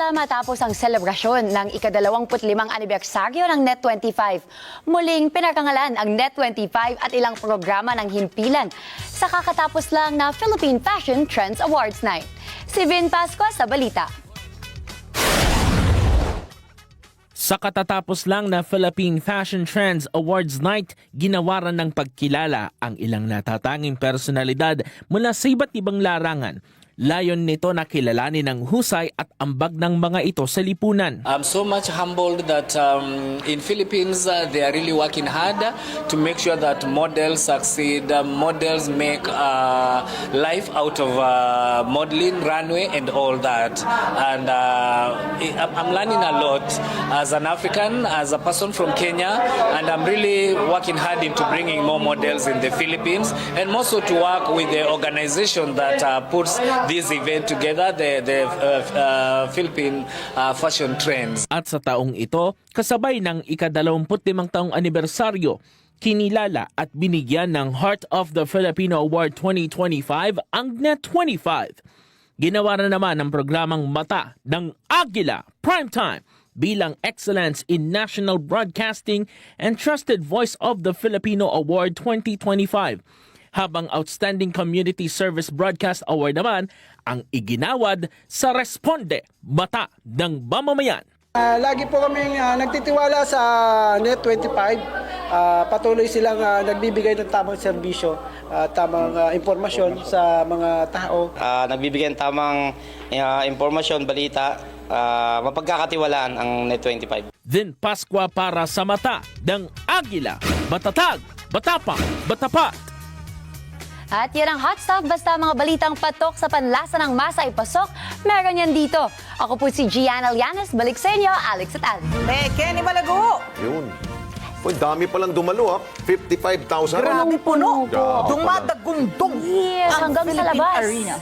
Samantala, matapos ang selebrasyon ng ika-25 anibersaryo ng Net25, muling pinarangalan ang Net25 at ilang programa ng himpilan sa kakatapos lang na Philippine Fashion Trends Awards Night. Si Vin Pascua sa balita. Sa katatapos lang na Philippine Fashion Trends Awards Night, ginawaran ng pagkilala ang ilang natatanging personalidad mula sa iba't ibang larangan. Layon nito na kilalanin ng husay at ambag ng mga ito sa lipunan. I'm so much humbled that in Philippines they are really working hard to make sure that models succeed. Models make life out of modeling, runway and all that. And I'm learning a lot as an African, as a person from Kenya, and I'm really working hard into bringing more models in the Philippines and also to work with the organization that puts this event together, the Philippine Fashion Trends. At sa taong ito, kasabay ng ika-25 taong anibersaryo, kinilala at binigyan ng Heart of the Filipino Award 2025 ang Net25. Ginawaran naman ang programang Mata ng Agila Primetime bilang Excellence in National Broadcasting and Trusted Voice of the Filipino Award 2025. Habang Outstanding Community Service Broadcast Award naman ang iginawad sa Responde Mata ng Mamamayan. Lagi po kaming nagtitiwala sa Net25. Patuloy silang nagbibigay ng tamang serbisyo, tamang impormasyon sa mga tao. Nagbibigay ng tamang impormasyon, balita, mapagkakatiwalaan ang Net25. Vin Pascua para sa Mata ng Agila. Matatag, matapang, matapat. At yan ang hot stuff, basta mga balitang patok sa panlasa ng masa ay pasok, meron yan dito. Ako po si Gianna Llanes, balik sa inyo, Alex at Al. Kenny Malago. Yun. Uy, dami palang dumalo ha. 55,000. Grabe puno. Grabe Dumadagundong Yes, ang hanggang sa Philippine labas. Arena.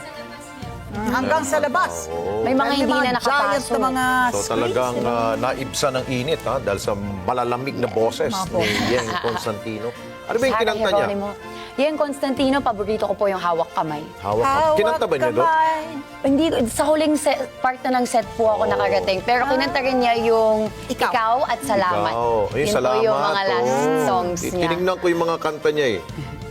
Hanggang sa labas. May mga May hindi na giant nakapasok. na mga So screens, talagang diba? naibsa ng init ha dahil sa malalamig na boses ni Yeng Constantino. Ano ba yung Sarah kinanta niya? Geronimo. Yeng Constantino, paborito ko po yung hawak kamay. Hawak. Kinanta ba niya doon? kamay. Hindi, sa huling part na ng set po ako nakarating. Pero kinanta rin niya yung Ikaw at Salamat. Ikaw. Ay, Yun salamat. po yung mga last songs niya. Tinignan ko yung mga kanta niya eh.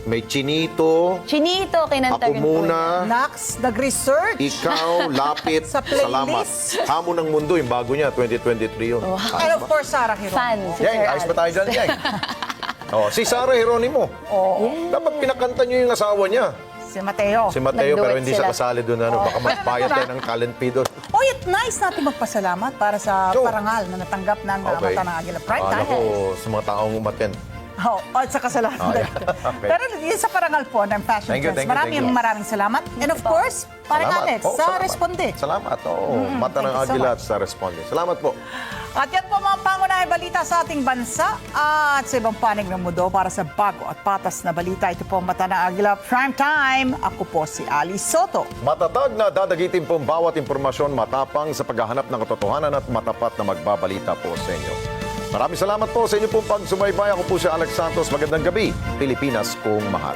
May Chinito, Chinito, kinanta Ako rin po Muna, Nax, nag-research. Ikaw, Lapit, Sa Salamat. playlist. Hamon ng Mundo, yung bago niya, 2023 yun. And of course, Sarah Geronimo. Fan, si Yeng, Sir ayos Al. ba tayo dyan, Yeng? Si Sarah Geronimo. Dapat pinakanta niyo yung asawa niya. Si Mateo. Si Mateo, pero Nag-duet hindi siya sila. kasali doon. Baka magbayad tayo ng talent fee doon. Oy, at nice natin magpasalamat para sa So, parangal na natanggap ng Mata ng Agila Prime Time. Ako, sa mga taong umaten. At sa kasalamat. Okay. Pero yun sa parangal po ng Fashion Thank you, Trends. thank you. Maraming salamat. And of course, parang Salamat. Alex, Oh, sa salamat. Responde. Salamat. Oo, Mata ng thank you so Agila much. at sa Responde. Salamat po. At yan po mga pangunahing balita sa ating bansa at sa ibang panig ng mundo para sa bago at patas na balita. Ito po ang Mata ng Agila Prime Time. Ako po si Ali Soto. Matatag na dadagitin po bawat impormasyon, matapang sa paghahanap ng katotohanan at matapat na magbabalita po sa inyo. Maraming salamat po sa inyo pong pagsubaybay. Ako po si Alex Santos. Magandang gabi, Pilipinas kong mahal.